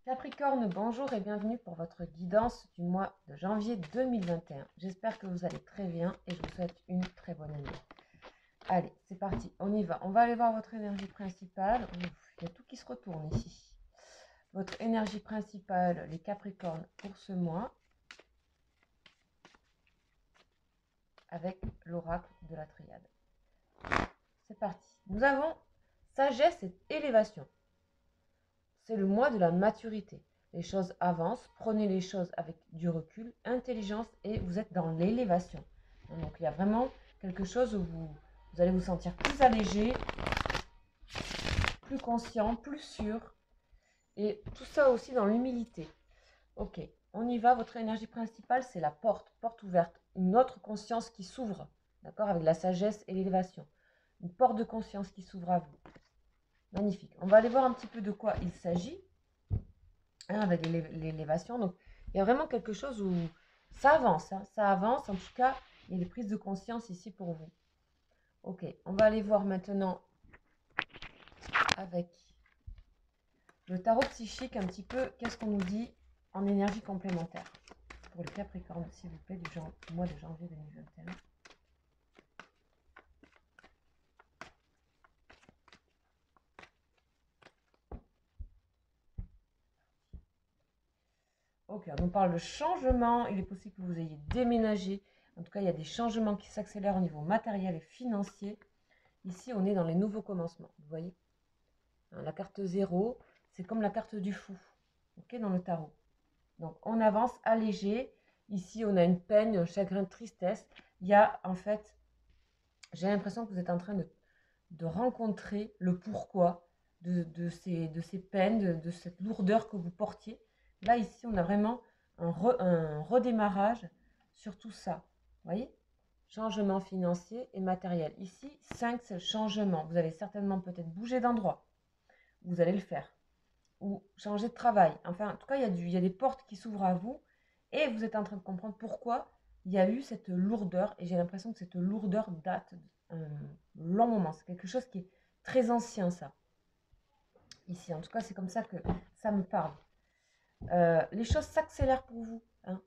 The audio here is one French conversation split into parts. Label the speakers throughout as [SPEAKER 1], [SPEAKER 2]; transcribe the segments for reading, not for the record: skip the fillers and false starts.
[SPEAKER 1] Capricorne, bonjour et bienvenue pour votre guidance du mois de janvier 2021. J'espère que vous allez très bien et je vous souhaite une très bonne année. Allez, c'est parti, on y va. On va aller voir votre énergie principale. Ouf, il y a tout qui se retourne ici. Votre énergie principale, les Capricornes, pour ce mois, avec l'oracle de la triade. C'est parti. Nous avons sagesse et élévation. C'est le mois de la maturité. Les choses avancent, prenez les choses avec du recul, intelligence et vous êtes dans l'élévation. Donc il y a vraiment quelque chose où vous allez vous sentir plus allégé, plus conscient, plus sûr. Et tout ça aussi dans l'humilité. Ok, on y va. Votre énergie principale, c'est la porte ouverte. Une autre conscience qui s'ouvre, d'accord, avec la sagesse et l'élévation. Une porte de conscience qui s'ouvre à vous. Magnifique. On va aller voir un petit peu de quoi il s'agit. Avec l'élévation. Donc, il y a vraiment quelque chose où ça avance. Ça avance. En tout cas, il y a des prises de conscience ici pour vous. Ok, on va aller voir maintenant avec le tarot psychique un petit peu qu'est-ce qu'on nous dit en énergie complémentaire pour le Capricorne, s'il vous plaît, du mois de janvier 2021. Ok, on nous parle de changement. Il est possible que vous ayez déménagé. En tout cas, il y a des changements qui s'accélèrent au niveau matériel et financier. Ici, on est dans les nouveaux commencements. Vous voyez, la carte 0, c'est comme la carte du fou, ok, dans le tarot. Donc, on avance allégé. Ici, on a une peine, un chagrin, de tristesse. Il y a, en fait, j'ai l'impression que vous êtes en train de rencontrer le pourquoi de ces peines, de cette lourdeur que vous portiez. Là, ici, on a vraiment un redémarrage sur tout ça. Vous voyez? Changement financier et matériel. Ici, 5, c'est le changement. Vous allez certainement peut-être bouger d'endroit. Vous allez le faire. Ou changer de travail. Enfin, en tout cas, il y a des portes qui s'ouvrent à vous. Et vous êtes en train de comprendre pourquoi il y a eu cette lourdeur. Et j'ai l'impression que cette lourdeur date d'un long moment. C'est quelque chose qui est très ancien, ça. Ici, en tout cas, c'est comme ça que ça me parle. Les choses s'accélèrent pour vous, hein,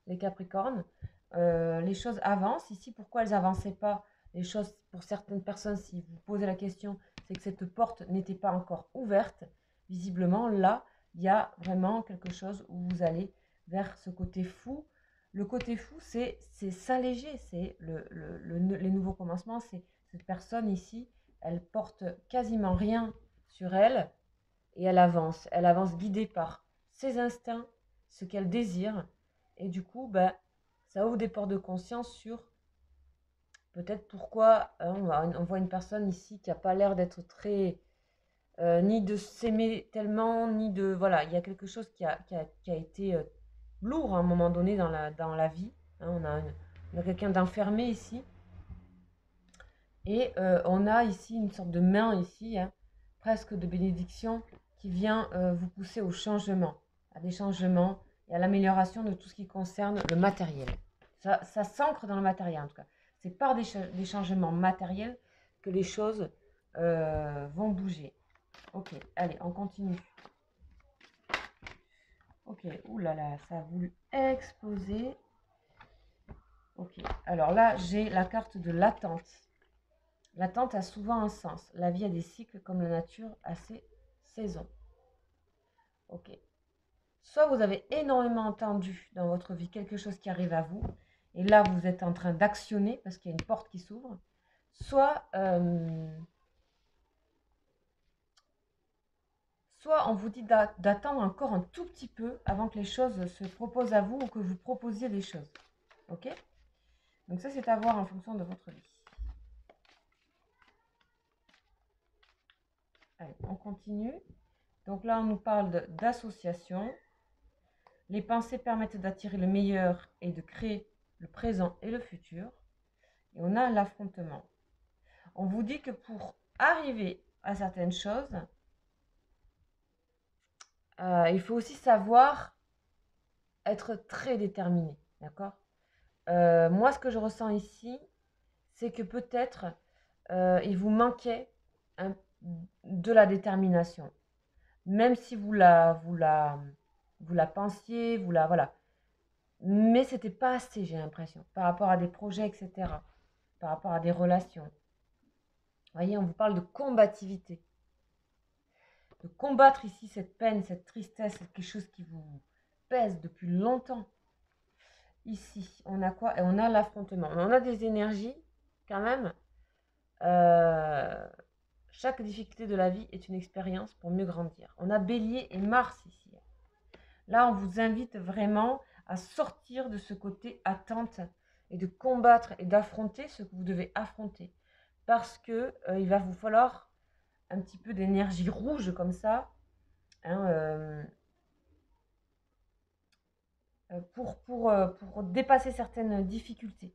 [SPEAKER 1] les Capricornes. Les choses avancent. Ici, pourquoi elles n'avançaient pas? Les choses, pour certaines personnes, si vous posez la question, c'est que cette porte n'était pas encore ouverte. Visiblement, là, il y a vraiment quelque chose où vous allez vers ce côté fou. Le côté fou, c'est s'alléger, c'est les nouveaux commencements. C'est cette personne ici, elle porte quasiment rien sur elle et elle avance. Elle avance guidée par ses instincts, ce qu'elle désire. Et du coup, ben, ça ouvre des portes de conscience sur peut-être pourquoi on voit une personne ici qui n'a pas l'air d'être très... ni de s'aimer tellement, ni de... Voilà, il y a quelque chose qui a été lourd à un moment donné dans la vie. Hein, on a quelqu'un d'enfermé ici. Et on a ici une sorte de main ici, hein, presque de bénédiction, qui vient vous pousser au changement, à des changements et à l'amélioration de tout ce qui concerne le matériel. Ça s'ancre dans le matériel en tout cas. C'est par des changements matériels que les choses vont bouger. Ok, allez, on continue. Ok, oulala, ça a voulu exploser. Ok, alors là, j'ai la carte de l'attente. L'attente a souvent un sens. La vie a des cycles comme la nature a ses saisons. Ok. Soit vous avez énormément entendu dans votre vie quelque chose qui arrive à vous, et là vous êtes en train d'actionner parce qu'il y a une porte qui s'ouvre. Soit on vous dit d'attendre encore un tout petit peu avant que les choses se proposent à vous ou que vous proposiez des choses. Ok? Donc ça, c'est à voir en fonction de votre vie. Allez, on continue. Donc là, on nous parle d'association. Les pensées permettent d'attirer le meilleur et de créer le présent et le futur. Et on a l'affrontement. On vous dit que pour arriver à certaines choses, il faut aussi savoir être très déterminé. D'accord? Moi, ce que je ressens ici, c'est que peut-être il vous manquait de la détermination. même si vous la pensiez, voilà. Mais c'était pas assez, j'ai l'impression, par rapport à des projets, etc., par rapport à des relations. Vous voyez, on vous parle de combativité. De combattre ici cette peine, cette tristesse, c'est quelque chose qui vous pèse depuis longtemps. Ici, on a quoi? Et on a l'affrontement. On a des énergies, quand même. Chaque difficulté de la vie est une expérience pour mieux grandir. On a Bélier et Mars ici. Là, on vous invite vraiment à sortir de ce côté attente et de combattre et d'affronter ce que vous devez affronter. Parce que il va vous falloir un petit peu d'énergie rouge comme ça, hein, pour dépasser certaines difficultés.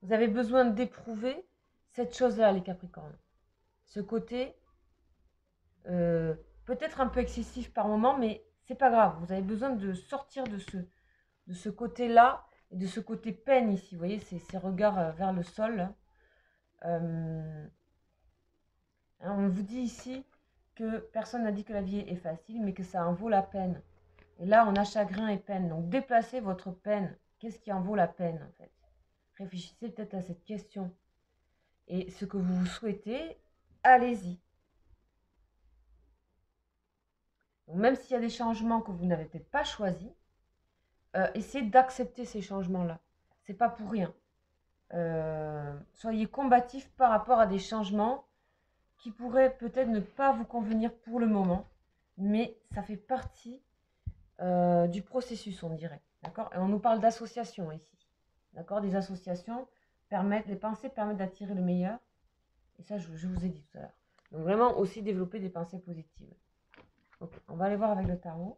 [SPEAKER 1] Vous avez besoin d'éprouver cette chose-là, les Capricornes. Ce côté peut-être un peu excessif par moment, mais c'est pas grave. Vous avez besoin de sortir de ce côté-là et de ce côté peine ici. Vous voyez, ces regards vers le sol. On vous dit ici que personne n'a dit que la vie est facile, mais que ça en vaut la peine. Et là, on a chagrin et peine. Donc, déplacez votre peine. Qu'est-ce qui en vaut la peine, en fait? Réfléchissez peut-être à cette question. Et ce que vous souhaitez, allez-y. Donc, même s'il y a des changements que vous n'avez peut-être pas choisis, essayez d'accepter ces changements-là. C'est pas pour rien. Soyez combatifs par rapport à des changements qui pourraient peut-être ne pas vous convenir pour le moment, mais ça fait partie du processus, on dirait. D'accord? Et on nous parle d'associations ici. D'accord? Des associations les pensées permettent d'attirer le meilleur. Et ça, je vous ai dit tout à l'heure. Donc vraiment aussi développer des pensées positives. Ok, on va aller voir avec le tarot.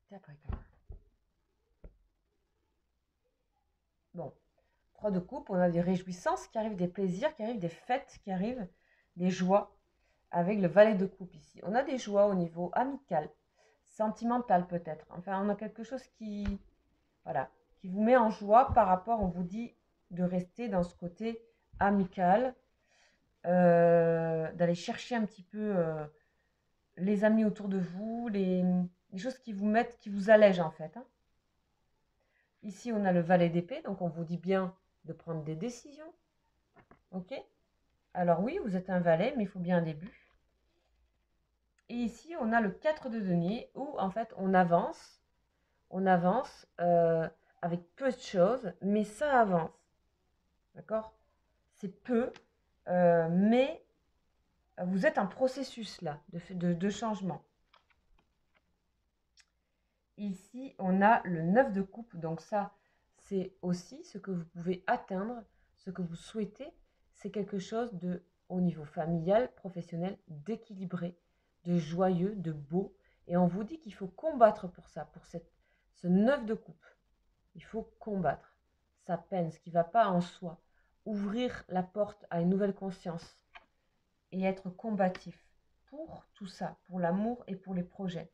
[SPEAKER 1] Capricorne. Bon, 3 de coupe, on a des réjouissances qui arrivent, des plaisirs qui arrivent, des fêtes qui arrivent, des joies avec le valet de coupe ici. On a des joies au niveau amical, sentimental peut-être. Enfin, on a quelque chose qui, voilà, qui vous met en joie par rapport, on vous dit de rester dans ce côté amical, d'aller chercher un petit peu les amis autour de vous, les choses qui vous mettent, qui vous allègent en fait. Hein. Ici, on a le valet d'épée, donc on vous dit bien de prendre des décisions. Ok? Alors oui, vous êtes un valet, mais il faut bien un début. Et ici, on a le 4 de denier, où en fait, on avance avec peu de choses, mais ça avance. D'accord? C'est peu, mais vous êtes en processus là, de changement. Ici, on a le 9 de coupe, donc ça, c'est aussi ce que vous pouvez atteindre, ce que vous souhaitez. C'est quelque chose de, au niveau familial, professionnel, d'équilibré, de joyeux, de beau. Et on vous dit qu'il faut combattre pour ça, pour ce 9 de coupe. Il faut combattre sa peine, ce qui ne va pas en soi. Ouvrir la porte à une nouvelle conscience et être combatif pour tout ça, pour l'amour et pour les projets.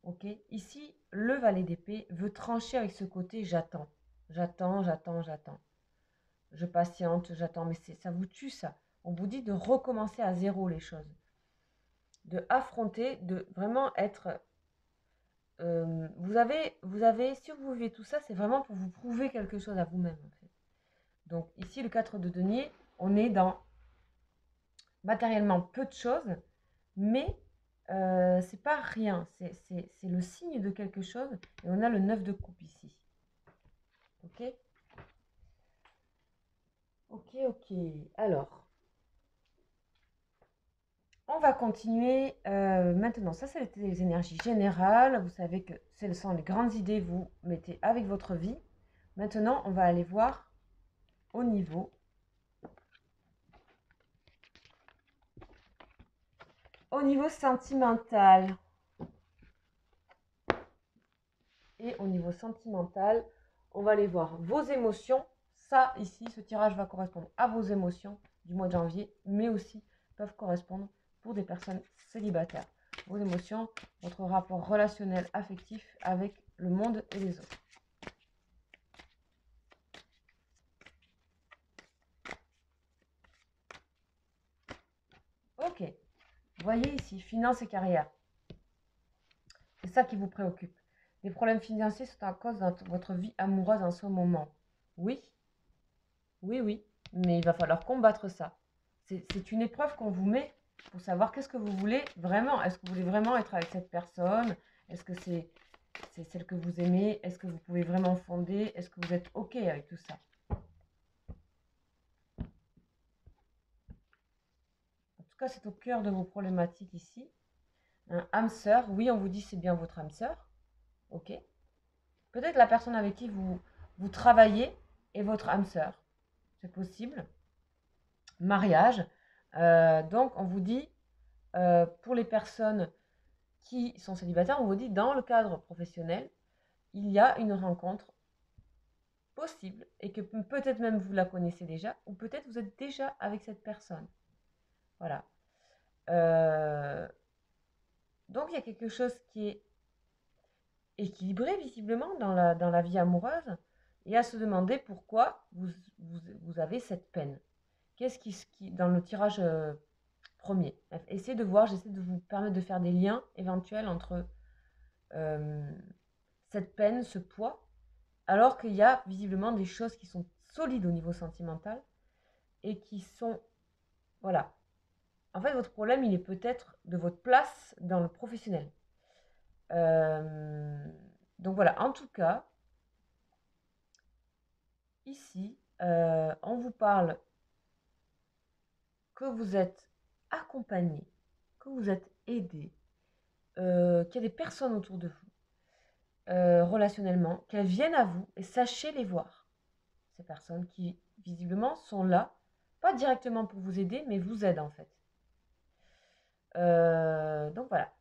[SPEAKER 1] Ok, ici, le valet d'épée veut trancher avec ce côté j'attends. J'attends. Je patiente, j'attends. Mais ça vous tue ça. On vous dit de recommencer à zéro les choses. De affronter, de vraiment être... vous avez, si vous vivez tout ça, c'est vraiment pour vous prouver quelque chose à vous-même. En fait. Donc ici, le 4 de denier, on est dans matériellement peu de choses, mais c'est pas rien, c'est le signe de quelque chose. Et on a le 9 de coupe ici. Ok. Alors, on va continuer maintenant. Ça, c'est les énergies générales. Vous savez que ce sont les grandes idées que vous mettez avec votre vie. Maintenant, on va aller voir au niveau sentimental. Et au niveau sentimental, on va aller voir vos émotions. Ça, ici, ce tirage va correspondre à vos émotions du mois de janvier, mais aussi peuvent correspondre pour des personnes célibataires. Vos émotions, votre rapport relationnel, affectif avec le monde et les autres. Ok, voyez ici, finances et carrière. C'est ça qui vous préoccupe. Les problèmes financiers sont à cause de votre vie amoureuse en ce moment. Oui, oui, mais il va falloir combattre ça. C'est une épreuve qu'on vous met pour savoir qu'est-ce que vous voulez vraiment. Est-ce que vous voulez vraiment être avec cette personne? Est-ce que c'est celle que vous aimez? Est-ce que vous pouvez vraiment fonder? Est-ce que vous êtes OK avec tout ça? En tout cas, c'est au cœur de vos problématiques ici. Un âme sœur, oui, on vous dit c'est bien votre âme sœur. OK. Peut-être la personne avec qui vous travaillez est votre âme sœur. C'est possible. Mariage. Donc, on vous dit, pour les personnes qui sont célibataires, on vous dit, dans le cadre professionnel, il y a une rencontre possible et que peut-être même vous la connaissez déjà ou peut-être vous êtes déjà avec cette personne. Voilà. Donc, il y a quelque chose qui est équilibré visiblement dans la vie amoureuse et à se demander pourquoi vous avez cette peine. Qu'est-ce qui dans le tirage premier, essayez de voir, j'essaie de vous permettre de faire des liens éventuels entre cette peine, ce poids, alors qu'il y a visiblement des choses qui sont solides au niveau sentimental et qui sont, voilà. En fait, votre problème, il est peut-être de votre place dans le professionnel. Donc voilà, en tout cas, ici, on vous parle que vous êtes accompagné, que vous êtes aidé, qu'il y a des personnes autour de vous, relationnellement, qu'elles viennent à vous et sachez les voir. Ces personnes qui, visiblement, sont là, pas directement pour vous aider, mais vous aident en fait. Donc voilà.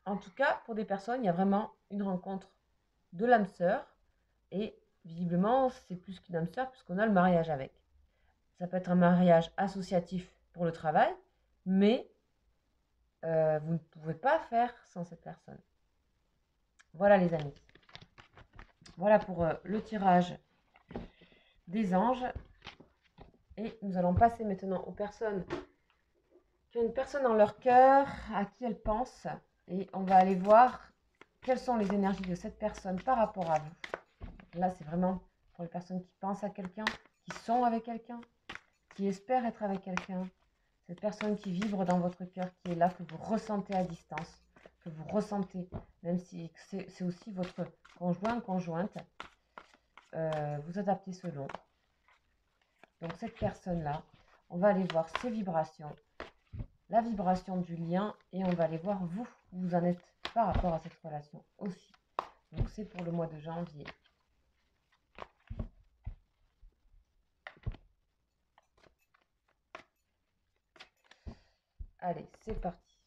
[SPEAKER 1] En tout cas, pour des personnes, il y a vraiment une rencontre de l'âme sœur. Et visiblement, c'est plus qu'une âme sœur, puisqu'on a le mariage avec. Ça peut être un mariage associatif pour le travail, mais vous ne pouvez pas faire sans cette personne. Voilà les amis. Voilà pour le tirage des anges. Et nous allons passer maintenant aux personnes qui ont une personne dans leur cœur, à qui elles pensent. Et on va aller voir quelles sont les énergies de cette personne par rapport à vous. Là, c'est vraiment pour les personnes qui pensent à quelqu'un, qui sont avec quelqu'un, qui espèrent être avec quelqu'un. Cette personne qui vibre dans votre cœur, qui est là, que vous ressentez à distance, que vous ressentez, même si c'est aussi votre conjoint, conjointe. Vous adaptez selon. Donc cette personne-là, on va aller voir ses vibrations, la vibration du lien, et on va aller voir vous, où vous en êtes par rapport à cette relation aussi. Donc c'est pour le mois de janvier. Allez, c'est parti.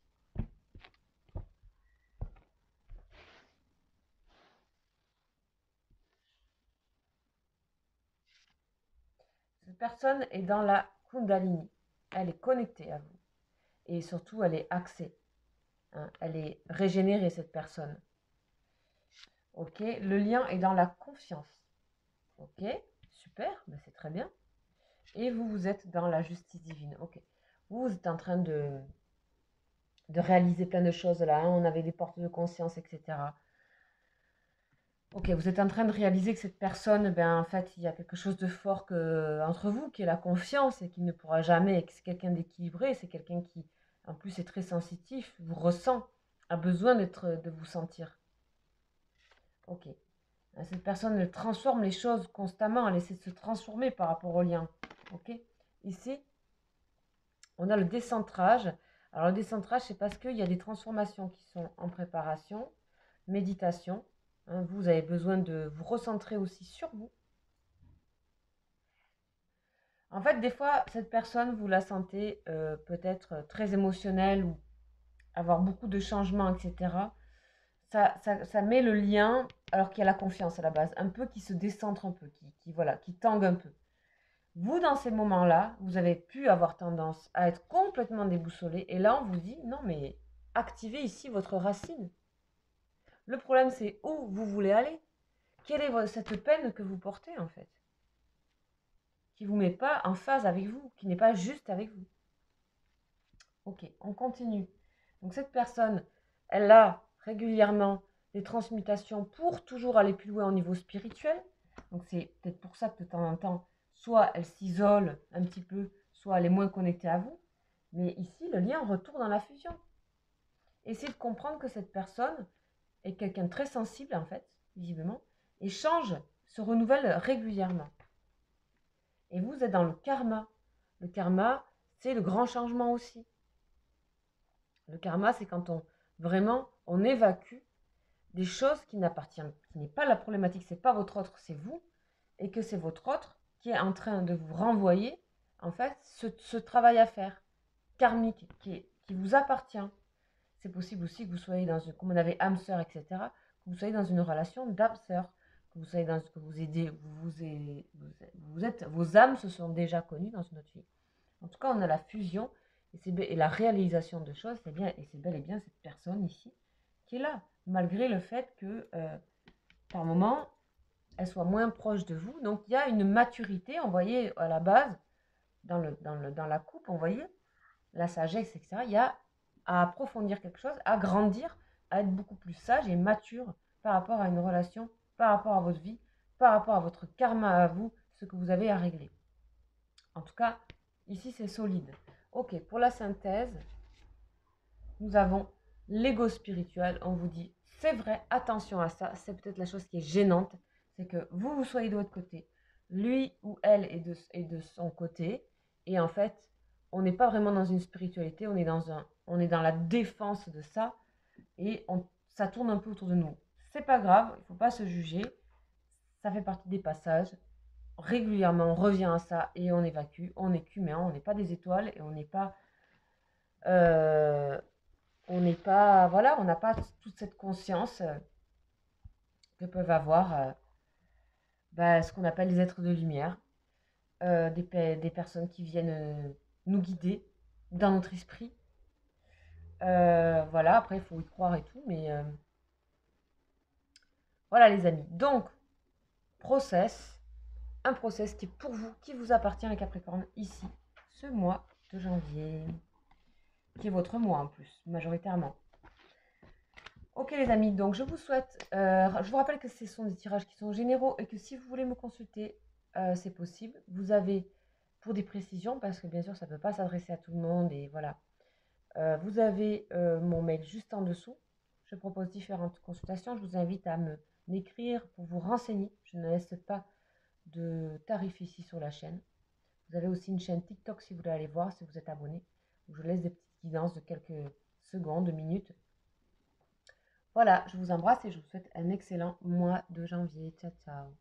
[SPEAKER 1] Cette personne est dans la Kundalini. Elle est connectée à vous. Et surtout, elle est axée. Hein, elle est régénérée, cette personne. Ok, le lien est dans la confiance. Ok, super, ben c'est très bien. Et vous, vous êtes dans la justice divine. Ok, vous êtes en train de réaliser plein de choses là. Hein. On avait des portes de conscience, etc. Ok, vous êtes en train de réaliser que cette personne, ben, en fait, il y a quelque chose de fort entre vous, qui est la confiance et qui ne pourra jamais, et que c'est quelqu'un d'équilibré, c'est quelqu'un qui, en plus, est très sensitif, vous ressent, a besoin de vous sentir. Ok. Cette personne, elle transforme les choses constamment, elle essaie de se transformer par rapport au lien. Ok. Ici, on a le décentrage. Alors, le décentrage, c'est parce qu'il y a des transformations qui sont en préparation, méditation. Hein, vous avez besoin de vous recentrer aussi sur vous. En fait, des fois, cette personne, vous la sentez peut-être très émotionnelle ou avoir beaucoup de changements, etc. Ça met le lien alors qu'il y a la confiance à la base, un peu qui se décentre un peu, voilà, qui tangue un peu. Vous, dans ces moments-là, vous avez pu avoir tendance à être complètement déboussolé. Et là, on vous dit, non, mais activez ici votre racine. Le problème, c'est où vous voulez aller. Quelle est cette peine que vous portez, en fait, qui ne vous met pas en phase avec vous, qui n'est pas juste avec vous. Ok, on continue. Donc cette personne, elle a régulièrement des transmutations pour toujours aller plus loin au niveau spirituel. Donc c'est peut-être pour ça que de temps en temps, soit elle s'isole un petit peu, soit elle est moins connectée à vous. Mais ici, le lien retourne dans la fusion. Essayez de comprendre que cette personne est quelqu'un de très sensible, en fait, visiblement, et change, se renouvelle régulièrement. Et vous êtes dans le karma. Le karma, c'est le grand changement aussi. Le karma, c'est quand on évacue des choses qui n'appartiennent, qui n'est pas la problématique, c'est pas votre autre, c'est vous, et que c'est votre autre qui est en train de vous renvoyer, en fait, ce travail à faire, karmique, qui vous appartient. C'est possible aussi que vous soyez dans une, comme on avait âme sœur, etc., que vous soyez dans une relation d'âme sœur, que vous soyez dans, que vous aidez, vos âmes se sont déjà connues dans une autre vie. En tout cas, on a la fusion et la réalisation de choses, c'est bien, et c'est bel et bien cette personne ici qui est là, malgré le fait que par moment, elle soit moins proche de vous. Donc, il y a une maturité, on voyait à la base, dans la coupe, on voyait la sagesse, etc. Il y a à approfondir quelque chose, à grandir, à être beaucoup plus sage et mature par rapport à une relation, par rapport à votre vie, par rapport à votre karma à vous, ce que vous avez à régler. En tout cas, ici, c'est solide. Ok, pour la synthèse, nous avons l'ego spirituel. On vous dit, c'est vrai, attention à ça. C'est peut-être la chose qui est gênante. C'est que vous soyez de votre côté. Lui ou elle est de son côté. Et en fait, on n'est pas vraiment dans une spiritualité. On est dans la défense de ça. Et ça tourne un peu autour de nous. C'est pas grave, il ne faut pas se juger. Ça fait partie des passages. Régulièrement, on revient à ça et on évacue. On est qu'humain, on n'est pas des étoiles et on n'est pas... voilà, on n'a pas toute cette conscience que peuvent avoir ce qu'on appelle les êtres de lumière, des personnes qui viennent nous guider dans notre esprit. Voilà, après, il faut y croire et tout, mais voilà les amis. Donc, un process qui est pour vous, qui vous appartient les Capricornes, ici, ce mois de janvier, qui est votre mois en plus, majoritairement. Ok les amis, donc je vous souhaite, je vous rappelle que ce sont des tirages qui sont généraux et que si vous voulez me consulter, c'est possible. Vous avez, pour des précisions, parce que bien sûr ça ne peut pas s'adresser à tout le monde et voilà, vous avez mon mail juste en dessous. Je propose différentes consultations, je vous invite à m'écrire pour vous renseigner. Je ne laisse pas de tarifs ici sur la chaîne. Vous avez aussi une chaîne TikTok si vous voulez aller voir, si vous êtes abonné, où je laisse des petites guidances de quelques secondes, minutes. Voilà, je vous embrasse et je vous souhaite un excellent mois de janvier. Ciao, ciao.